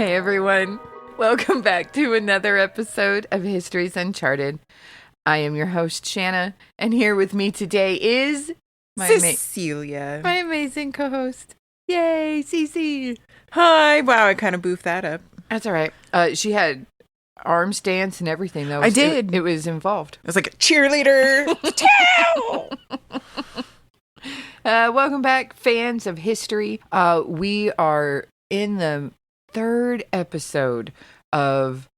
Hey everyone, welcome back to another episode of History's Uncharted. I am your host Shanna, and here with me today is Cecilia, my amazing co-host. Yay, Cece! Hi. Wow, I kind of boofed that up. That's all right. She had arm stance and everything though. I did. It was involved. I was like a cheerleader. Welcome back, fans of history. We are in the third episode of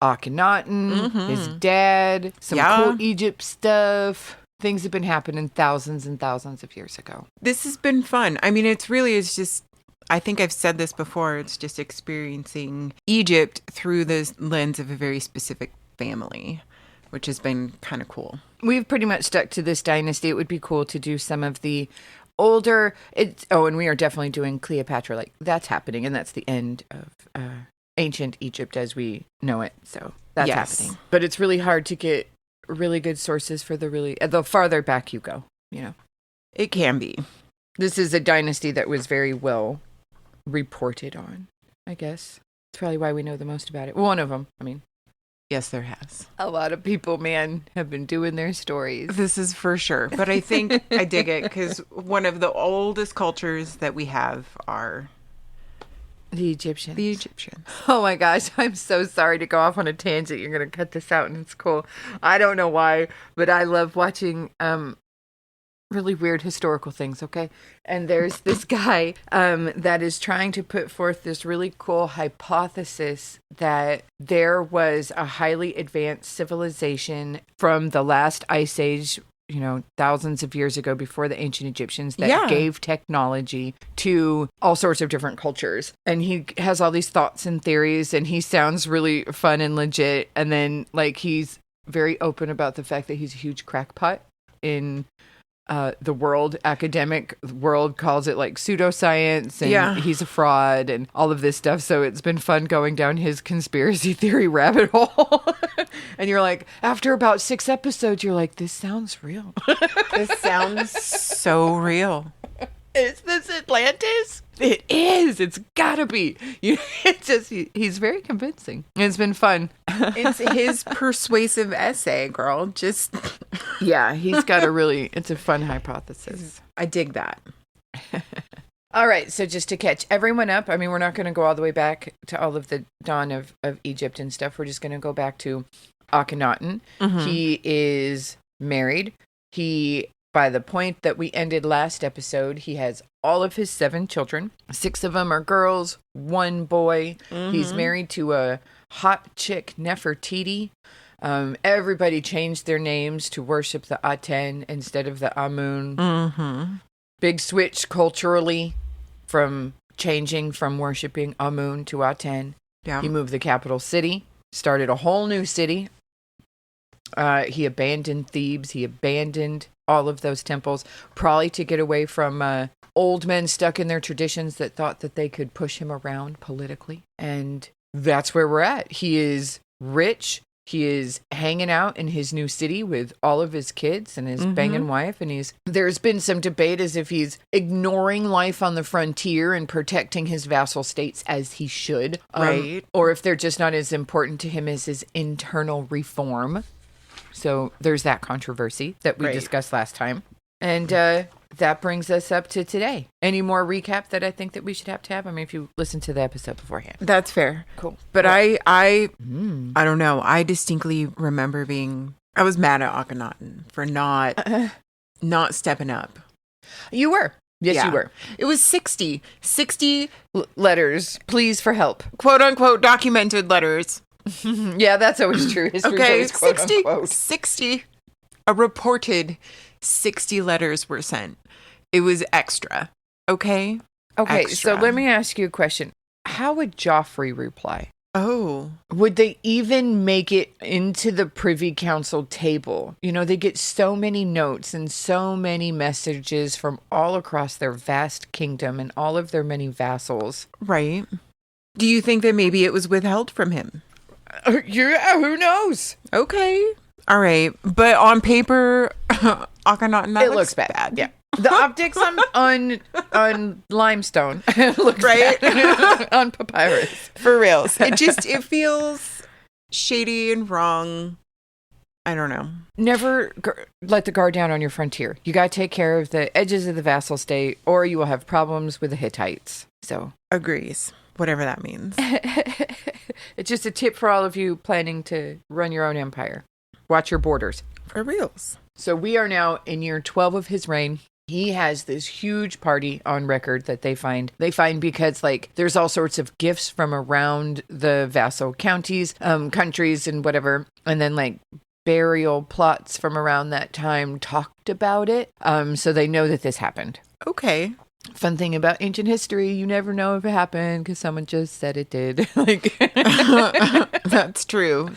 Akhenaten, his dad, some cool Egypt stuff. Things have been happening thousands and thousands of years ago. This has been fun. I mean, it's just, I think I've said this before, it's just experiencing Egypt through the lens of a very specific family, which has been kind of cool. We've pretty much stuck to this dynasty. It would be cool to do some of the older, and we are definitely doing Cleopatra. Like, that's happening, and that's the end of ancient Egypt as we know it. So that's happening. But it's really hard to get really good sources for the farther back you go, you know. It can be. This is a dynasty that was very well reported on, I guess. It's probably why we know the most about it. One of them, I mean. Yes, there has. A lot of people, man, have been doing their stories. This is for sure. But I think I dig it because one of the oldest cultures that we have are the Egyptians. The Egyptians. Oh my gosh, I'm so sorry to go off on a tangent. You're going to cut this out and it's cool. I don't know why, but I love watching really weird historical things, okay? And there's this guy that is trying to put forth this really cool hypothesis that there was a highly advanced civilization from the last ice age, you know, thousands of years ago before the ancient Egyptians that gave technology to all sorts of different cultures. And he has all these thoughts and theories, and he sounds really fun and legit. And then, like, he's very open about the fact that he's a huge crackpot in the academic world calls it like pseudoscience, and he's a fraud and all of this stuff. So it's been fun going down his conspiracy theory rabbit hole. And you're like, after about 6 episodes, you're like, this sounds real. This sounds so real. Is this Atlantis? It is. It's gotta be. It's just he's very convincing. It's been fun. It's his persuasive essay, girl. Just yeah, he's got it's a fun hypothesis. I dig that. All right, so just to catch everyone up, I mean, we're not going to go all the way back to all of the dawn of Egypt and stuff. We're just going to go back to Akhenaten. He is married. By the point that we ended last episode, he has all of his 7 children. 6 of them are girls, 1 boy. He's married to a hot chick, Nefertiti. Everybody changed their names to worship the Aten instead of the Amun. Big switch culturally from changing from worshiping Amun to Aten. Yeah. He moved the capital city, started a whole new city. He abandoned Thebes. He abandoned all of those temples, probably to get away from old men stuck in their traditions that thought that they could push him around politically. And that's where we're at. He is rich. He is hanging out in his new city with all of his kids and his banging wife. And there's been some debate as if he's ignoring life on the frontier and protecting his vassal states as he should. Right. Or if they're just not as important to him as his internal reform. So there's that controversy that we discussed last time. And that brings us up to today. Any more recap that I think that we should have to have? I mean, if you listen to the episode beforehand. That's fair. Cool. But I don't know. I distinctly remember I was mad at Akhenaten for not stepping up. You were. Yes, you were. It was 60 letters. Please for help. Quote unquote documented letters. Yeah, that's always true. History's always quote unquote. 60 a reported 60 letters were sent. It was extra. Okay, extra. So let me ask you a question. How would Joffrey reply? Oh. Would they even make it into the Privy Council table? You know, they get so many notes and so many messages from all across their vast kingdom and all of their many vassals. Right. Do you think that maybe it was withheld from him? Yeah, who knows? Okay. All right. But on paper, Akhenaten, it looks bad. Yeah. The optics on limestone looks Right? bad on papyrus. For reals. It feels shady and wrong. I don't know. Never let the guard down on your frontier. You got to take care of the edges of the vassal state, or you will have problems with the Hittites. So Agrees. Whatever that means. it's just a tip for all of you planning to run your own empire. Watch your borders. For reals. So we are now in year 12 of his reign. He has this huge party on record that they find. They find because, like, there's all sorts of gifts from around the vassal counties, countries, and whatever. And then, like, burial plots from around that time talked about it. So they know that this happened. Okay. Fun thing about ancient history, you never know if it happened because someone just said it did. Like, that's true.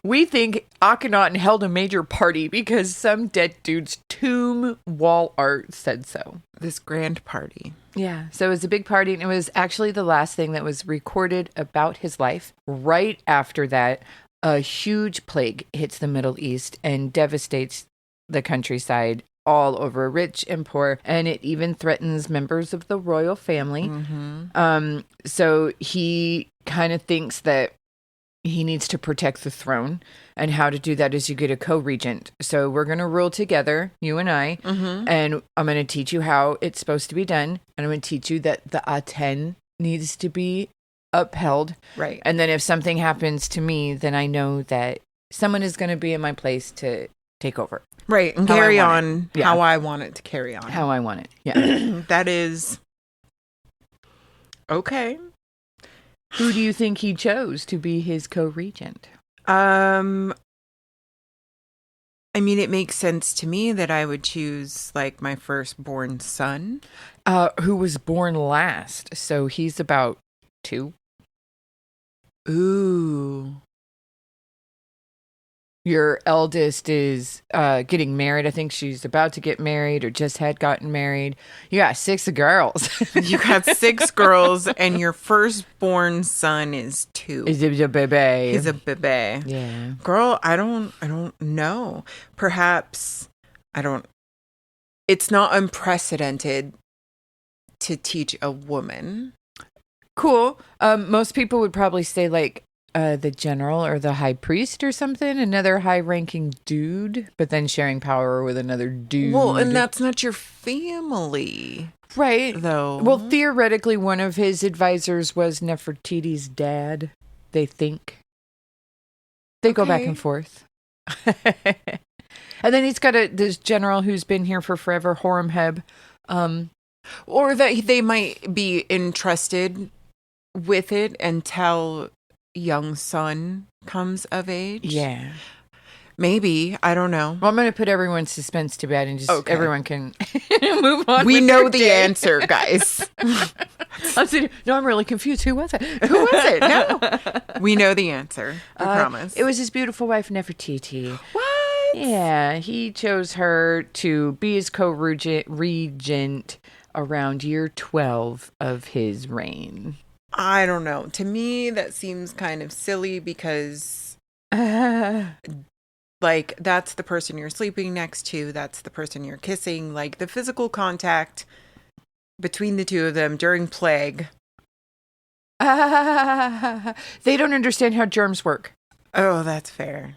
We think Akhenaten held a major party because some dead dude's tomb wall art said so. This grand party. Yeah. So it was a big party, and it was actually the last thing that was recorded about his life. Right after that, a huge plague hits the Middle East and devastates the countryside all over, rich and poor, and it even threatens members of the royal family. Mm-hmm. So he kind of thinks that he needs to protect the throne, and how to do that is you get a co-regent. So we're going to rule together, you and I, and I'm going to teach you how it's supposed to be done, and I'm going to teach you that the Aten needs to be upheld. Right. And then if something happens to me, then I know that someone is going to be in my place to take over. Right. And carry on how I want it to carry on. How I want it. Yeah. That is okay. Who do you think he chose to be his co-regent? I mean, it makes sense to me that I would choose, like, my firstborn son. Who was born last. So he's about 2. Ooh. Your eldest is getting married. I think she's about to get married or just had gotten married. You got 6 girls. You got 6 girls, and your firstborn son is 2. He's a baby. He's a baby. Yeah. Girl, I don't know. Perhaps it's not unprecedented to teach a woman. Cool. Most people would probably say, like, the general or the high priest or something, another high-ranking dude, but then sharing power with another dude. Well, and that's not your family. Right. Though. Well, theoretically, one of his advisors was Nefertiti's dad, they think. They go back and forth. And then he's got this general who's been here for forever, Horemheb. Or that they might be entrusted with it until young son comes of age. Yeah. Maybe. I don't know. Well, I'm going to put everyone's suspense to bed and just everyone can move on. We know the answer, guys. I'm really confused. Who was it? Who was it? No. We know the answer. I promise. It was his beautiful wife, Nefertiti. What? Yeah. He chose her to be his co-regent around year 12 of his reign. I don't know. To me, that seems kind of silly because, like, that's the person you're sleeping next to. That's the person you're kissing. Like, the physical contact between the two of them during plague. They don't understand how germs work. Oh, that's fair.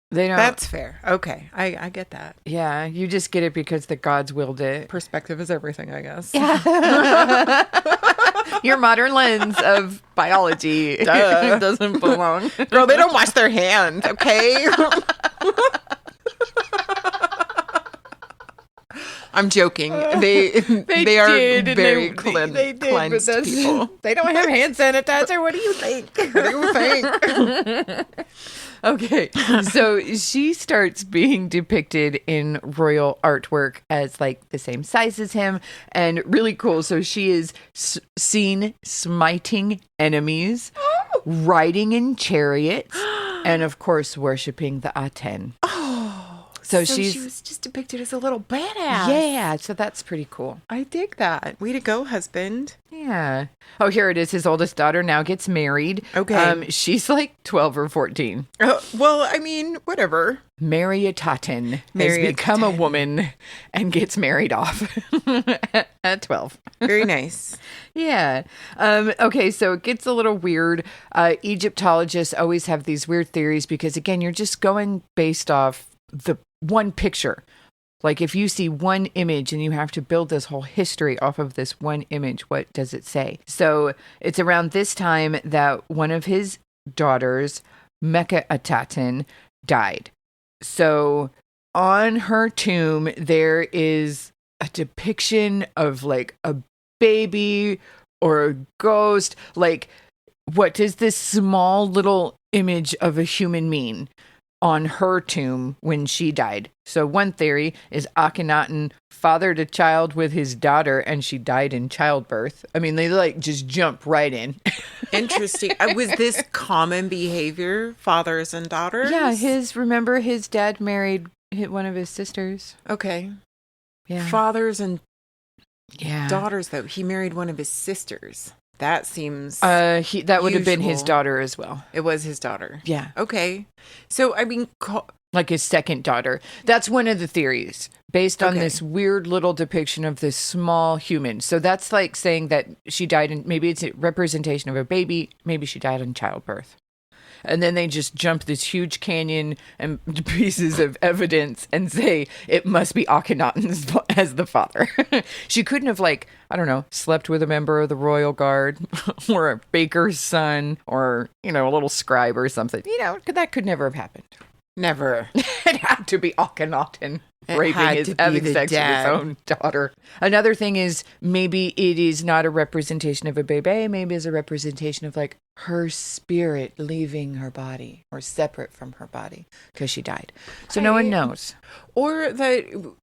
They don't. That's fair. Okay. I get that. Yeah, you just get it because the gods willed it. Perspective is everything, I guess. Yeah. Your modern lens of biology doesn't belong. Girl, they don't wash their hands, okay? I'm joking. They are very cleansed people. They don't have hand sanitizer. What do you think? What do you think? Okay, so she starts being depicted in royal artwork as, like, the same size as him, and really cool. So she is seen smiting enemies, riding in chariots, and of course worshiping the Aten. Oh, So she was just depicted as a little badass. Yeah, so that's pretty cool. I dig that. Way to go, husband. Yeah. Oh, here it is. His oldest daughter now gets married. Okay. She's like 12 or 14. Well, I mean, whatever. Amenhotep has become a woman and gets married off at 12. Very nice. Yeah. Okay, so it gets a little weird. Egyptologists always have these weird theories because, again, you're just going based off the one picture. Like if you see one image and you have to build this whole history off of this one image, what does it say? So it's around this time that one of his daughters, Akhenaten, died. So on her tomb, there is a depiction of like a baby or a ghost. Like, what does this small little image of a human mean on her tomb when she died? So one theory is Akhenaten fathered a child with his daughter and she died in childbirth. I mean, they like just jump right in. Interesting. Was this common behavior, fathers and daughters? Yeah, remember his dad married one of his sisters. Okay. Yeah. Fathers and daughters, though. He married one of his sisters. That seems that would have been his daughter as well. It was his daughter. Yeah. Okay. So, I mean, like his second daughter. That's one of the theories based on this weird little depiction of this small human. So that's like saying that she died in, maybe it's a representation of a baby. Maybe she died in childbirth. And then they just jump this huge canyon and pieces of evidence and say it must be Akhenaten as the father. She couldn't have, like, I don't know, slept with a member of the royal guard or a baker's son or, a little scribe or something. That could never have happened. Never. It had to be Akhenaten having sex with his own daughter. Another thing is maybe it is not a representation of a baby. Maybe it's a representation of like her spirit leaving her body or separate from her body because she died. So no one knows. Or that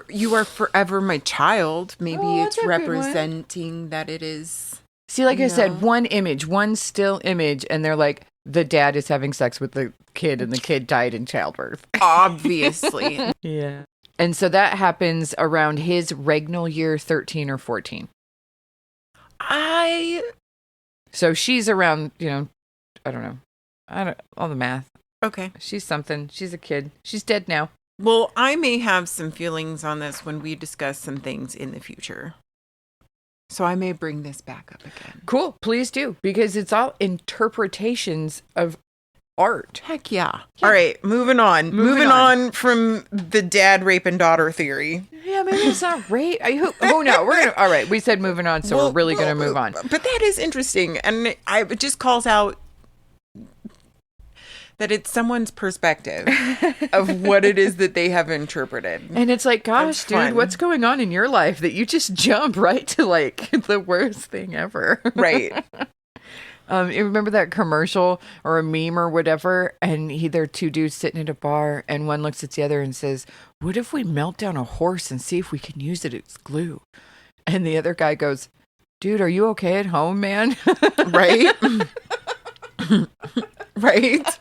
you are forever my child. Maybe it's representing that it is. See, like I said, one image, one still image, and they're like, the dad is having sex with the kid and the kid died in childbirth. Obviously. Yeah. And so that happens around his regnal year 13 or 14. So she's around, I don't know. All the math. Okay. She's something. She's a kid. She's dead now. Well, I may have some feelings on this when we discuss some things in the future. So I may bring this back up again. Cool. Please do. Because it's all interpretations of art. Heck yeah. All right. Moving on. Moving on from the dad rape and daughter theory. Yeah, maybe it's not rape. Oh, no. We're going to. All right. We said moving on. So we're really going to move on. But that is interesting. And it just calls out that it's someone's perspective of what it is that they have interpreted. And it's like, gosh, dude, what's going on in your life that you just jump right to like the worst thing ever? Right. You remember that commercial or a meme or whatever? And there are two dudes sitting at a bar and one looks at the other and says, what if we melt down a horse and see if we can use it as glue? And the other guy goes, dude, are you okay at home, man? Right? Right?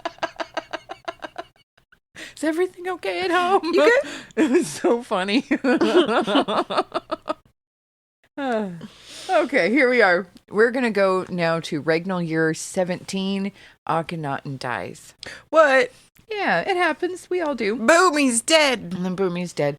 Is everything okay at home? You good? It was so funny. Okay, here we are. We're going to go now to regnal year 17. Akhenaten dies. What? Yeah, it happens. We all do. Boom, he's dead. And then boom, he's dead.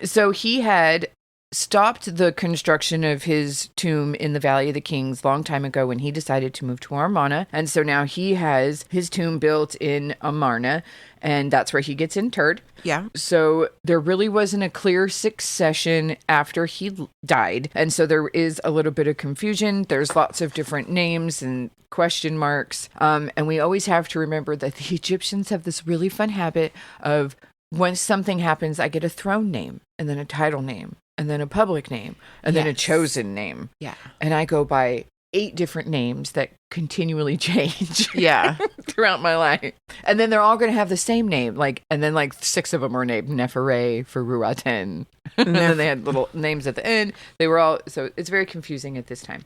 So he had stopped the construction of his tomb in the Valley of the Kings long time ago when he decided to move to Amarna. And so now he has his tomb built in Amarna, and that's where he gets interred. Yeah. So there really wasn't a clear succession after he died. And so there is a little bit of confusion. There's lots of different names and question marks. And we always have to remember that the Egyptians have this really fun habit of once something happens, I get a throne name and then a title name. And then a public name, and then a chosen name. Yeah. And I go by 8 different names that continually change. Yeah. Throughout my life. And then they're all going to have the same name. And then 6 of them are named Neferre for Ruaten. And then they had little names at the end. They were all, so it's very confusing at this time.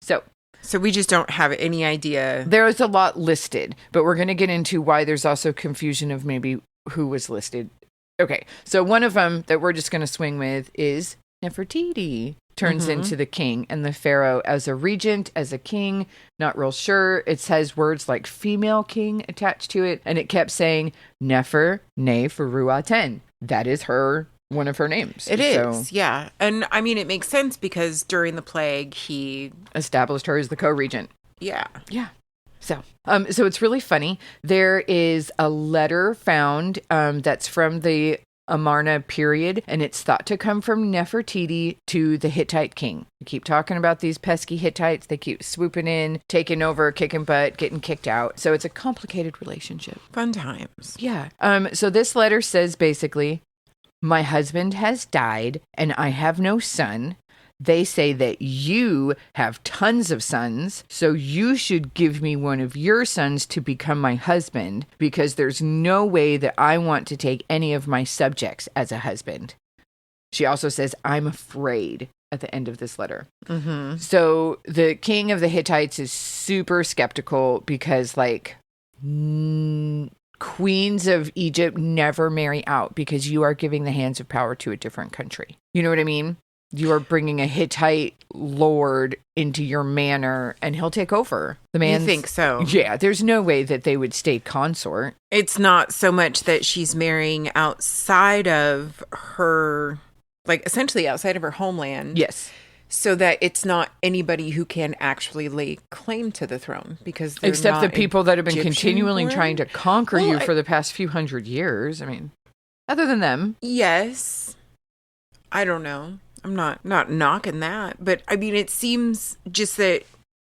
So we just don't have any idea. There's a lot listed, but we're going to get into why there's also confusion of maybe who was listed Okay, so one of them that we're just going to swing with is Nefertiti turns into the king and the pharaoh as a regent, as a king, not real sure. It says words like female king attached to it, and it kept saying Nefer ne Feruaten. That is one of her names. It is, yeah. And I mean, it makes sense because during the plague, he established her as the co-regent. Yeah. Yeah. So it's really funny. There is a letter found that's from the Amarna period, and it's thought to come from Nefertiti to the Hittite king. We keep talking about these pesky Hittites. They keep swooping in, taking over, kicking butt, getting kicked out. So it's a complicated relationship. Fun times. Yeah. So this letter says basically, my husband has died and I have no son. They say that you have tons of sons, so you should give me one of your sons to become my husband, because there's no way that I want to take any of my subjects as a husband. She also says, I'm afraid at the end of this letter. Mm-hmm. So the king of the Hittites is super skeptical because, like, queens of Egypt never marry out because you are giving the hands of power to a different country. You know what I mean? You are bringing a Hittite lord into your manor and he'll take over. The man. You think so? Yeah, there's no way that they would stay consort. It's not so much that she's marrying outside of her, like essentially outside of her homeland. Yes. So that it's not anybody who can actually lay claim to the throne because they're except not the people that have been Egyptian continually born? trying to conquer you for the past few hundred years. I mean, other than them. Yes. I don't know. I'm not knocking that, but I mean, it seems just that,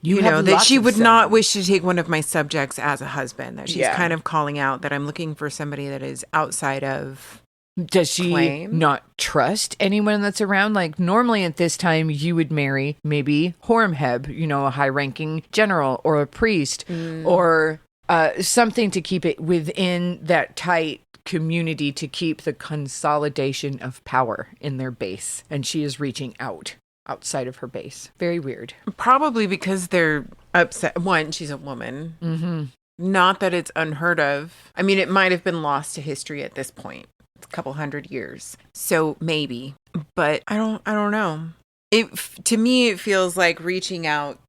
you know, that she would not wish to take one of my subjects as a husband, that she's kind of calling out that I'm looking for somebody that is outside of. Does she not trust anyone that's around? Like, normally at this time, you would marry maybe Horemheb, you know, a high-ranking general or a priest or something to keep it within that tight community, to keep the consolidation of power in their base. And she is reaching outside of her base. Very weird. Probably because they're upset. One, she's a woman. Mm-hmm. Not that it's unheard of. I mean, it might have been lost to history at this point. It's a couple hundred years. So maybe, but I don't know. To me, it feels like reaching out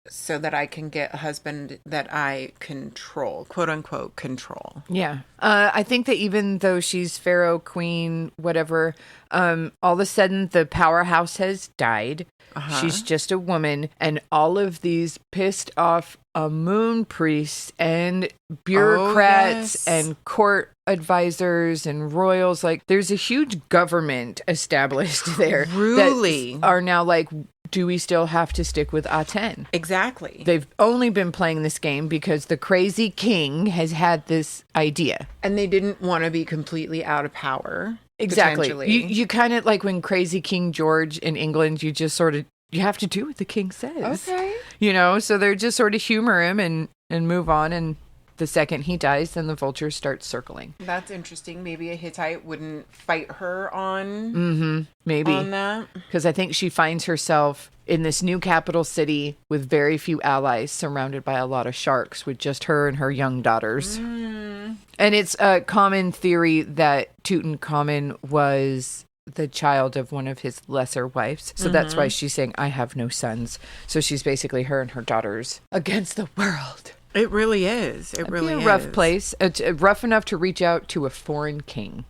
so that I can get a husband that I control, quote unquote, control. Yeah. I think that even though she's pharaoh, queen, whatever, all of a sudden the powerhouse has died. Uh-huh. She's just a woman. And all of these pissed off Amun priests and bureaucrats and court advisors and royals, like, there's a huge government established there. Truly. That are now like, do we still have to stick with Aten? Exactly. They've only been playing this game because the crazy king has had this idea. And they didn't want to be completely out of power. Exactly. You kind of, like when crazy King George in England, you just sort of, you have to do what the king says. Okay. You know, so they're just sort of humor him and move on. And the second he dies, then the vultures start circling. That's interesting. Maybe a Hittite wouldn't fight her on maybe on that. Because I think she finds herself in this new capital city with very few allies, surrounded by a lot of sharks, with just her and her young daughters. And it's a common theory that Tutankhamun was the child of one of his lesser wives. So that's why she's saying, I have no sons. So she's basically her and her daughters against the world. It really is. It really is. A rough place. It's rough enough to reach out to a foreign king.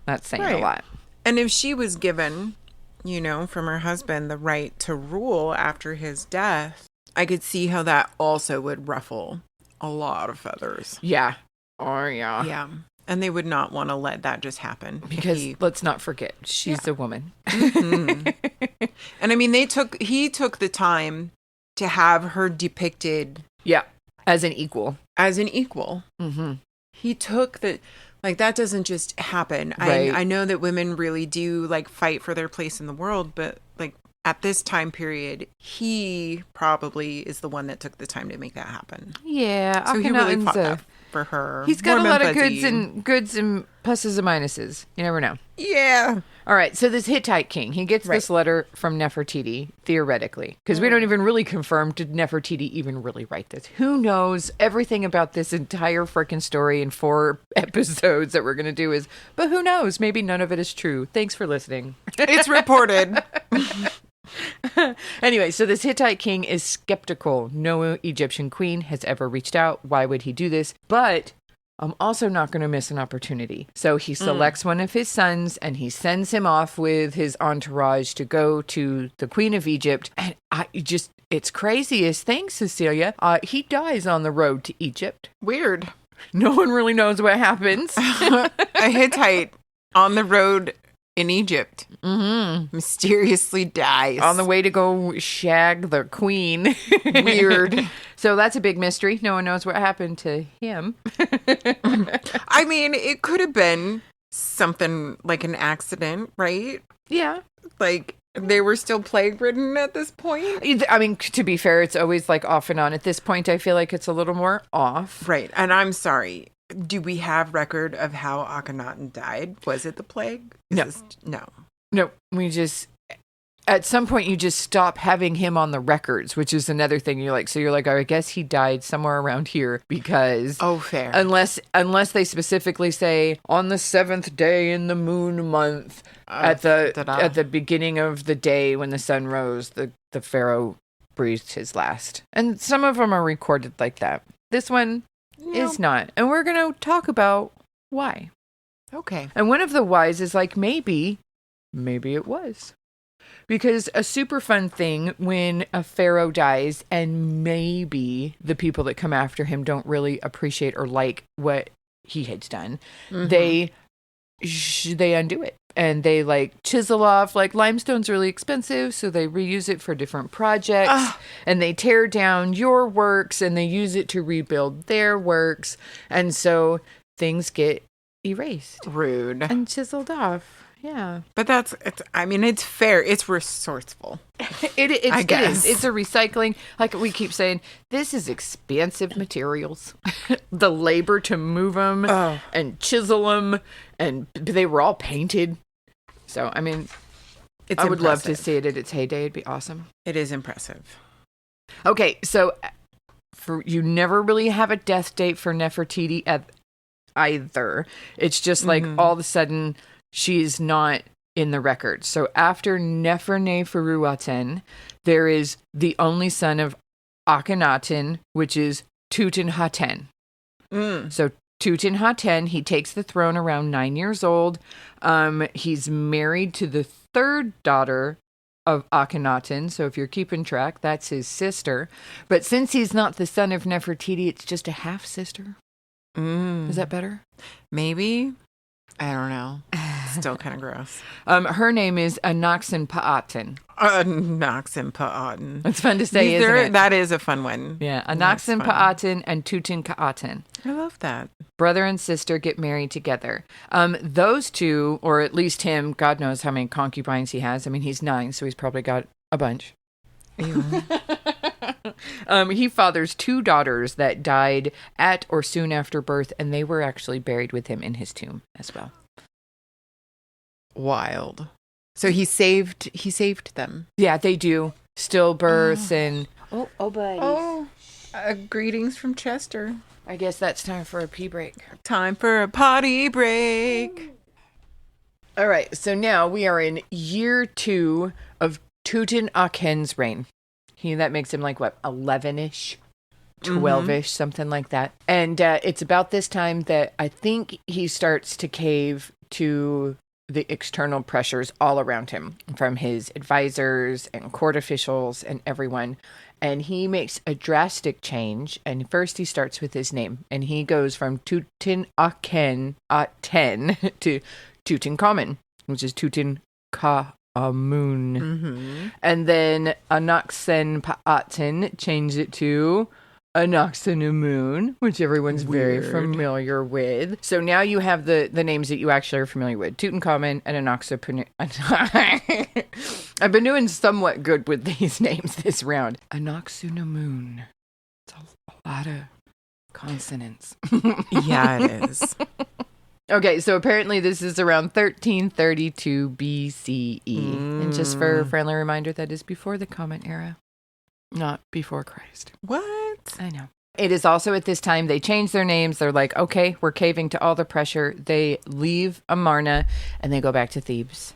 That's saying a lot. And if she was given, you know, from her husband, the right to rule after his death, I could see how that also would ruffle a lot of feathers. Yeah. Oh, yeah. Yeah. And they would not want to let that just happen. Because let's not forget, she's a woman. And I mean, he took the time to have her depicted. Yeah. As an equal. Mm-hmm. He took the, like, that doesn't just happen. Right. I know that women really do, like, fight for their place in the world, but, like, at this time period, he probably is the one that took the time to make that happen. Yeah. So he really fought that. for her. He's got Warm a lot and of fuzzy. goods and pluses and minuses. You never know. Yeah. All right, so this Hittite king, he gets this letter from Nefertiti, theoretically, because we don't even really confirm, did Nefertiti even really write this? Who knows? Everything about this entire freaking story in 4 episodes that we're going to do is, but who knows? Maybe none of it is true. Thanks for listening. It's reported. Anyway, so this Hittite king is skeptical. No Egyptian queen has ever reached out. Why would he do this? But I'm also not going to miss an opportunity. So he selects one of his sons and he sends him off with his entourage to go to the Queen of Egypt. And it's craziest thing, Cecilia. He dies on the road to Egypt. Weird. No one really knows what happens. A Hittite on the road in Egypt mysteriously dies. On the way to go shag the queen. Weird. So that's a big mystery. No one knows what happened to him. I mean, it could have been something like an accident, right? Yeah. Like they were still plague-ridden at this point. I mean, to be fair, it's always like off and on. At this point, I feel like it's a little more off. Right. And I'm sorry. Do we have record of how Akhenaten died? Was it the plague? No. No. We just... At some point, you just stop having him on the records, which is another thing. You're like, oh, I guess he died somewhere around here because... Oh, fair. Unless they specifically say, on the 7th day in the moon month, at the beginning of the day when the sun rose, the pharaoh breathed his last. And some of them are recorded like that. This one is not. And we're going to talk about why. Okay. And one of the whys is like, maybe it was. Because a super fun thing when a pharaoh dies and maybe the people that come after him don't really appreciate or like what he has done, they undo it. And they like chisel off, like limestone's really expensive, so they reuse it for different projects. And they tear down your works and they use it to rebuild their works. And so things get erased. Rude. And chiseled off. Yeah. But it's fair. It's resourceful. It is. guess. It's a recycling. Like we keep saying, this is expensive materials. The labor to move them and chisel them, and they were all painted. So, I mean, I would love to see it at its heyday. It'd be awesome. It is impressive. Okay, so you never really have a death date for Nefertiti either. It's just like all of a sudden... she's not in the record. So after Neferneferuaten, there is the only son of Akhenaten, which is Tutenhaten. So Tutenhaten, he takes the throne around 9 years old. He's married to the third daughter of Akhenaten. So if you're keeping track, that's his sister. But since he's not the son of Nefertiti, it's just a half sister. Is that better? Maybe. I don't know. Still kind of gross. Her name is Akhenaten. Akhenaten. It's fun to say, isn't it? That is a fun one. Yeah, Akhenaten and Tutenhaten. I love that. Brother and sister get married together. Those two, or at least him, God knows how many concubines he has. I mean, he's 9, so he's probably got a bunch. He fathers 2 daughters that died at or soon after birth, and they were actually buried with him in his tomb as well. Wild. So he saved them. Yeah, they do. Stillbirths and... Oh, buddy. Oh, greetings from Chester. I guess that's time for a pee break. Time for a potty break. All right, so now we are in year 2 of Tutenakhen's reign. That makes him like, what, 11-ish? 12-ish, something like that. And it's about this time that I think he starts to cave to the external pressures all around him from his advisors and court officials and everyone. And he makes a drastic change. And first he starts with his name. And he goes from Tutenakhen to Tutankhamun, which is Tutankhamun. And then Akhenaten changed it to Akhenaten, which everyone's very familiar with. So now you have the names that you actually are familiar with. Tutankhamun and Akhenaten. I've been doing somewhat good with these names this round. Akhenaten. It's a lot of Consonants. Yeah, it is. Okay, so apparently this is around 1332 BCE. And just for a friendly reminder, that is before the Common Era, not before Christ. What? I know. It is also at this time they change their names. They're like, okay, we're caving to all the pressure. They leave Amarna and they go back to Thebes.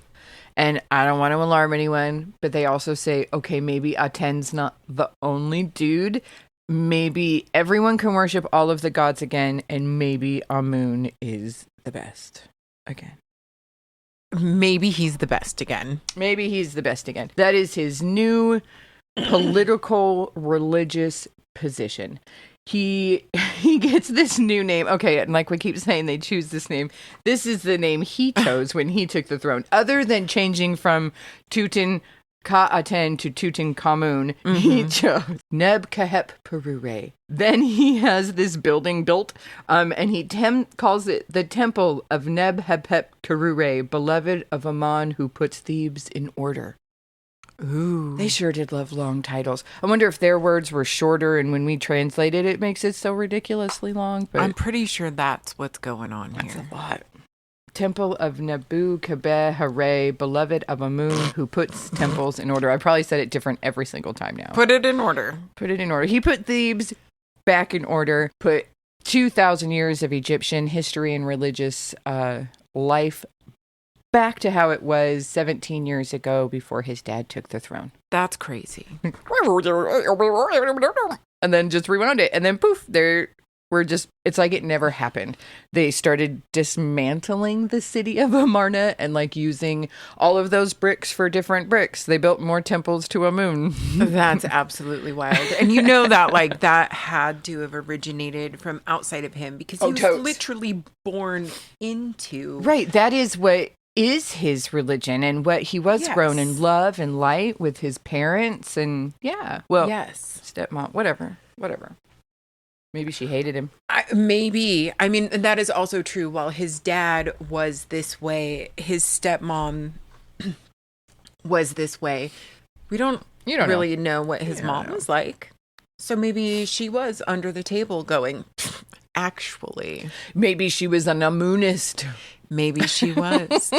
And I don't want to alarm anyone, but they also say, okay, maybe Aten's not the only dude. Maybe everyone can worship all of the gods again, and maybe Amun is the best again. Maybe he's the best again. Maybe he's the best again. That is his new political religious position. He gets this new name. Okay, and like we keep saying, they choose this name. This is the name he chose when he took the throne. Other than changing from Tutankhaten to Tutankhamun, he chose Neb-Khep-Perure. Then he has this building built, and he calls it the Temple of Neb-Khep-Perure, beloved of Amun who puts Thebes in order. Ooh. They sure did love long titles. I wonder if their words were shorter, and when we translate it, it makes it so ridiculously long. But I'm pretty sure that's what's going on that's here. a lot. Temple of Nebu-Khep-Hare, beloved of Amun who puts temples in order. I probably said it different every single time now. Put it in order. Put it in order. He put Thebes back in order, put 2,000 years of Egyptian history and religious life back to how it was 17 years ago before his dad took the throne. That's crazy. And then just rewound it. And then poof, it's like it never happened. They started dismantling the city of Amarna and like using all of those bricks for different bricks. They built more temples to Amun. That's absolutely wild. And you know that like that had to have originated from outside of him because he was literally born into. Right. That is what is his religion and what he was grown in love and light with his parents and stepmom, whatever. Maybe she hated him. Maybe. I mean, that is also true. While his dad was this way, his stepmom was this way. You don't really know what his mom was like. So maybe she was under the table going, actually. Maybe she was an Amunist. Maybe she was.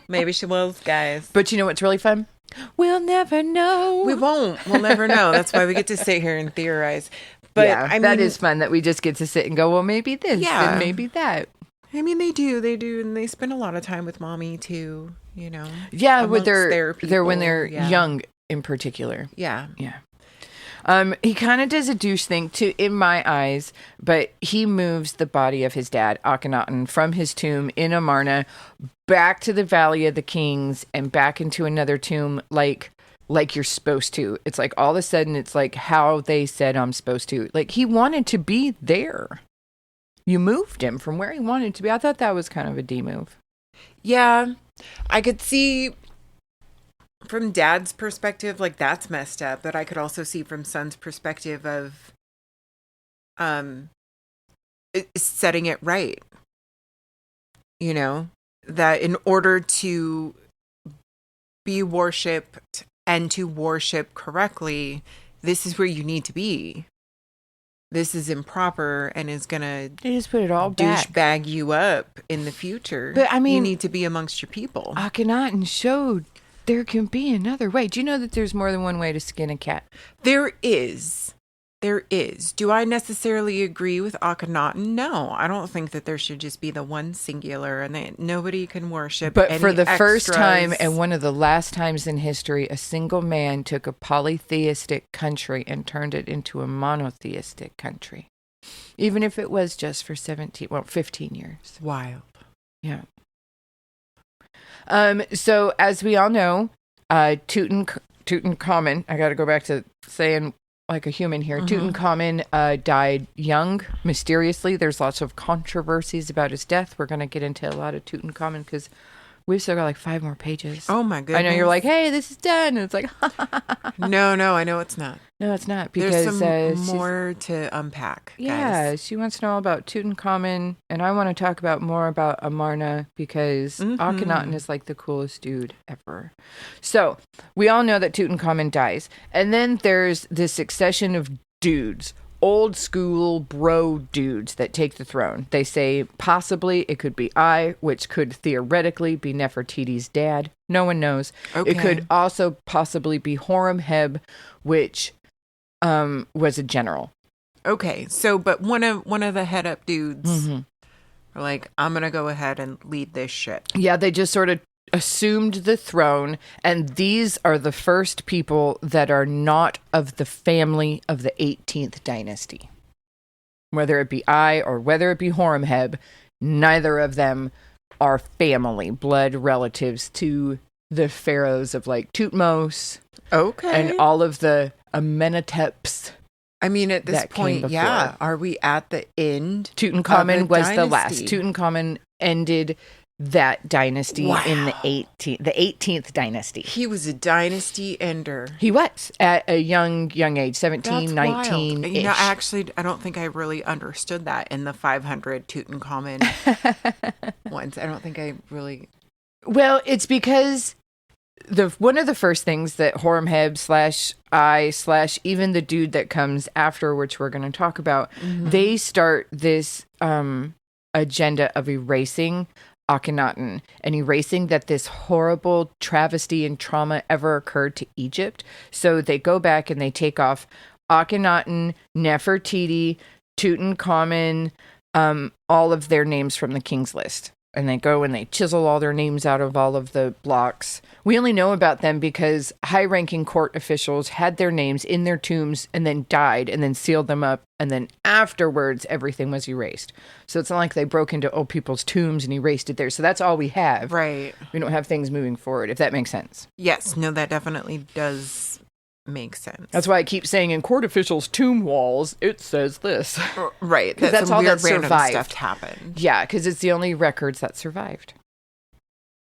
Maybe she was, guys. But you know what's really fun? We'll never know. We won't. We'll never know. That's why we get to sit here and theorize. But yeah, I mean, that is fun that we just get to sit and go, well, maybe this and maybe that. I mean, they do. And they spend a lot of time with mommy too, you know. Yeah, when they're young in particular. Yeah. Yeah. He kind of does a douche thing too, in my eyes, but he moves the body of his dad, Akhenaten, from his tomb in Amarna back to the Valley of the Kings and back into another tomb like you're supposed to. It's like all of a sudden it's like how they said I'm supposed to. Like he wanted to be there. You moved him from where he wanted to be. I thought that was kind of a D move. Yeah. I could see from dad's perspective, like that's messed up, but I could also see from son's perspective of setting it right. You know, that in order to be worshipped and to worship correctly, this is where you need to be. This is improper and is gonna just put it all back. Douchebag you up in the future. But I mean, you need to be amongst your people. Akhenaten showed there can be another way. Do you know that there's more than one way to skin a cat? There is. Do I necessarily agree with Akhenaten? No, I don't think that there should just be the one singular and that nobody can worship. But for the first time and one of the last times in history, a single man took a polytheistic country and turned it into a monotheistic country. Even if it was just for 15 years. Wild. Yeah. So as we all know, Tutankhamun, I got to go back to saying like a human here. Tutankhamun died young, mysteriously. There's lots of controversies about his death. We're going to get into a lot of Tutankhamun because we've still got like 5 more pages. Oh my goodness. I know you're like, hey, this is done. And it's like, No, I know it's not. No, it's not. Because there's some more to unpack. Yeah, guys. She wants to know about Tutankhamun. And I want to talk about more about Amarna because Akhenaten is like the coolest dude ever. So we all know that Tutankhamun dies. And then there's this succession of dudes old school bro dudes that take the throne. They say possibly it could be which could theoretically be Nefertiti's dad. No one knows. Okay. It could also possibly be Horemheb, which was a general. Okay, so but one of the head up dudes are like, I'm gonna go ahead and lead this shit. Yeah, they just sort of assumed the throne, and these are the first people that are not of the family of the 18th dynasty. Whether it be or whether it be Horemheb, neither of them are family, blood relatives to the pharaohs of like Thutmose. Okay. And all of the Amenhoteps. I mean, at this point, yeah. Are we at the end? Tutankhamun was the last. Tutankhamun ended that dynasty in the 18th dynasty. He was a dynasty ender. He was at a young age, 17, 19. You know, actually, I don't think I really understood that in the 500 Tutankhamun ones. I don't think I really. Well, it's because one of the first things that Horemheb / even the dude that comes after, which we're going to talk about, they start this agenda of erasing Akhenaten and erasing that this horrible travesty and trauma ever occurred to Egypt. So they go back and they take off Akhenaten, Nefertiti, Tutankhamun, all of their names from the king's list. And they go and they chisel all their names out of all of the blocks. We only know about them because high-ranking court officials had their names in their tombs and then died and then sealed them up. And then afterwards, everything was erased. So it's not like they broke into old people's tombs and erased it there. So that's all we have. Right. We don't have things moving forward, if that makes sense. Yes. No, that definitely does make sense. That's why I keep saying in court officials' tomb walls, it says this. Right. Because that's all that survived. Stuff happened. Yeah, because it's the only records that survived.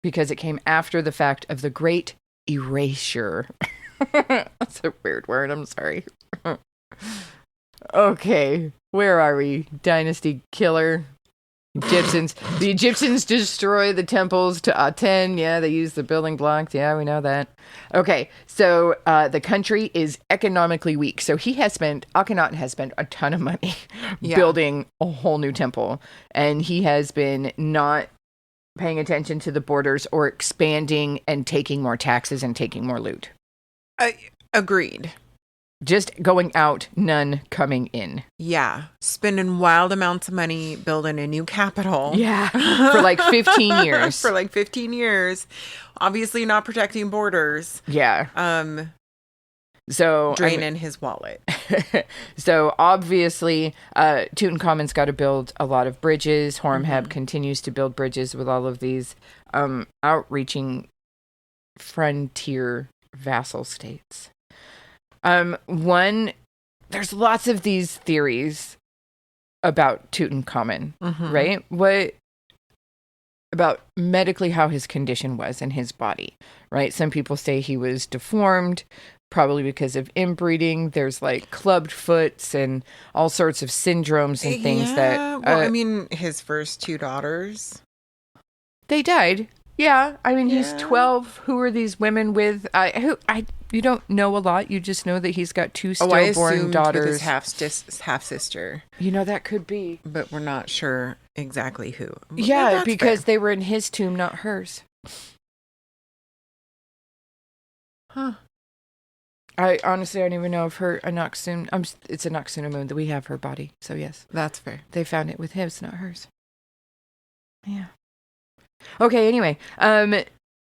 Because it came after the fact of the Great Erasure. That's a weird word. I'm sorry. Okay, where are we? Dynasty killer. Egyptians. The Egyptians destroy the temples to Aten. Yeah, they use the building blocks. Yeah, we know that. Okay, so the country is economically weak. So Akhenaten has spent a ton of money building a whole new temple. And he has been not paying attention to the borders or expanding and taking more taxes and taking more loot. Agreed. Just going out, none coming in. Yeah. Spending wild amounts of money building a new capital. Yeah. For like 15 years. For like 15 years. Obviously not protecting borders. Yeah. So draining his wallet. So obviously, Tutankhamun's got to build a lot of bridges. Horemheb continues to build bridges with all of these outreaching frontier vassal states. There's lots of these theories about Tutankhamun, right? What about medically how his condition was in his body, right? Some people say he was deformed, probably because of inbreeding. There's like clubbed foots and all sorts of syndromes and things that. Well, I mean, his first two daughters, they died. Yeah, I mean, he's 12. Who are these women with? You don't know a lot. You just know that he's got two stillborn daughters. With his half sister. You know, that could be, but we're not sure exactly who. Yeah, because they were in his tomb, not hers. Huh. I honestly don't even know if Anaxun. It's Anaxunamun that we have her body. So yes, that's fair. They found it with his, not hers. Yeah. Okay, anyway,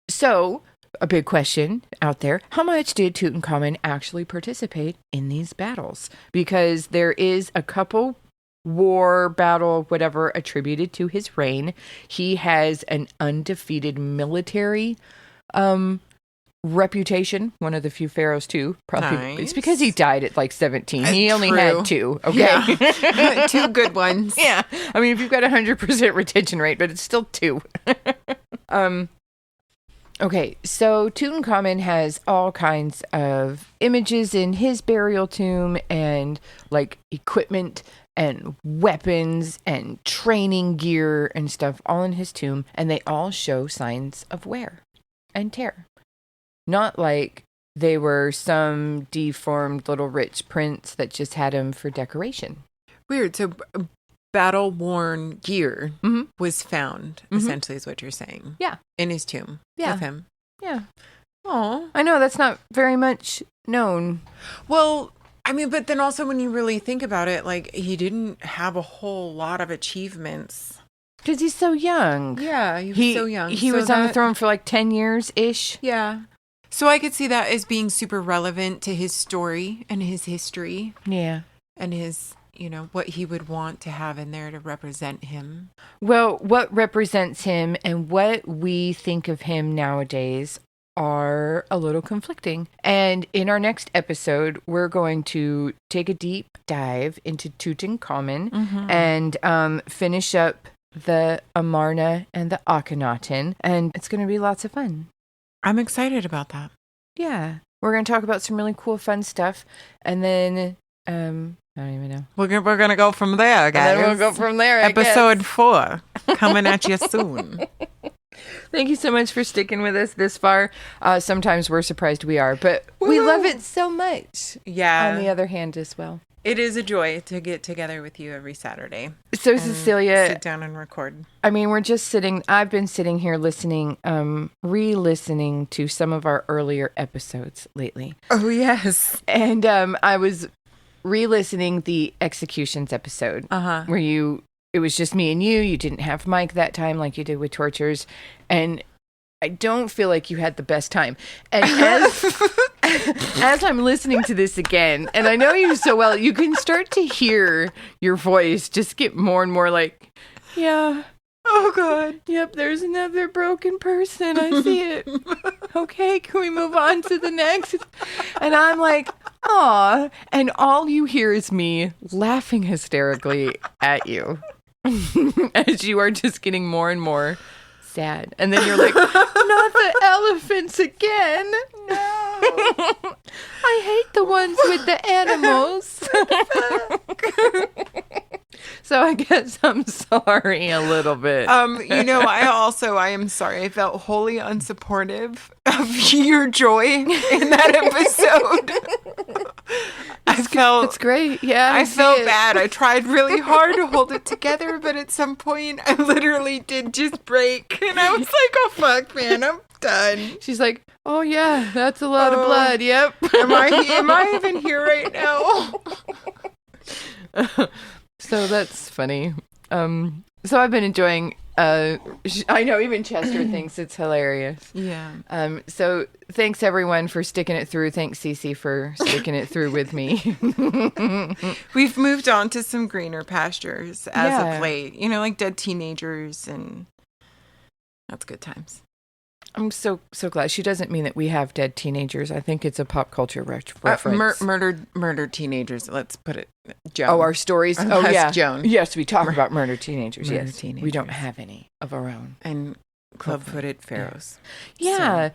so a big question out there, how much did Tutankhamun actually participate in these battles? Because there is a couple war battle, whatever, attributed to his reign. He has an undefeated military reputation, one of the few pharaohs too. Probably nice. It's because he died at like 17. He only had 2. Okay, yeah. 2 good ones. Yeah, I mean, if you've got 100% retention rate, but it's still 2. Okay, so Tutankhamun has all kinds of images in his burial tomb and like equipment and weapons and training gear and stuff all in his tomb, and they all show signs of wear and tear. Not like they were some deformed little rich prince that just had them for decoration. Weird. So battle-worn gear was found, essentially, is what you're saying. Yeah. In his tomb. Yeah. With him. Yeah. Oh, I know that's not very much known. Well, I mean, but then also when you really think about it, like, he didn't have a whole lot of achievements. Because he's so young. Yeah, he was so young. He was on the throne for like 10 years-ish. Yeah. So I could see that as being super relevant to his story and his history. Yeah. And his, what he would want to have in there to represent him. Well, what represents him and what we think of him nowadays are a little conflicting. And in our next episode, we're going to take a deep dive into Tutankhamun and finish up the Amarna and the Akhenaten. And it's going to be lots of fun. I'm excited about that. Yeah. We're going to talk about some really cool, fun stuff. And then, I don't even know. We're going to go from there, guys. And then we'll go from there, Episode 4, coming at you soon. Thank you so much for sticking with us this far. Sometimes we're surprised we are, but we love it so much. Yeah. On the other hand as well. It is a joy to get together with you every Saturday. So Cecilia, sit down and record. I mean, I've been sitting here listening, re-listening to some of our earlier episodes lately. Oh, yes. And I was re-listening the executions episode where it was just me and you didn't have Mike that time like you did with Tortures, and I don't feel like you had the best time. And as I'm listening to this again, and I know you so well, you can start to hear your voice just get more and more like, yeah. Oh, God. Yep, there's another broken person. I see it. Okay, can we move on to the next? And I'm like, aw. And all you hear is me laughing hysterically at you as you are just getting more and more sad. And then you're like, not the elephants again. No. I hate the ones with the animals. So I guess I'm sorry a little bit. I am sorry. I felt wholly unsupportive of your joy in that episode. It's great. Yeah. I felt bad. I tried really hard to hold it together, but at some point I literally did just break. And I was like, oh, fuck, man, I'm done. She's like, oh, yeah, that's a lot of blood. Yep. Am I even here right now? So that's funny. So I've been enjoying, I know even Chester thinks it's hilarious. Yeah. So thanks everyone for sticking it through. Thanks Cece for sticking it through with me. We've moved on to some greener pastures as of late, like dead teenagers, and that's good times. I'm so glad. She doesn't mean that we have dead teenagers. I think it's a pop culture reference. Murdered teenagers. Let's put it. Joan. Oh, our stories. Unless oh, yeah. Joan. Yes, we talk about murdered teenagers. Murdered yes, teenagers. We don't have any of our own. And club-footed pharaohs. Yeah.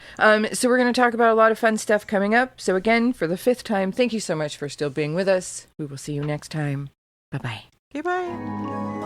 So we're going to talk about a lot of fun stuff coming up. So again, for the 5th time, thank you so much for still being with us. We will see you next time. Bye-bye. Goodbye.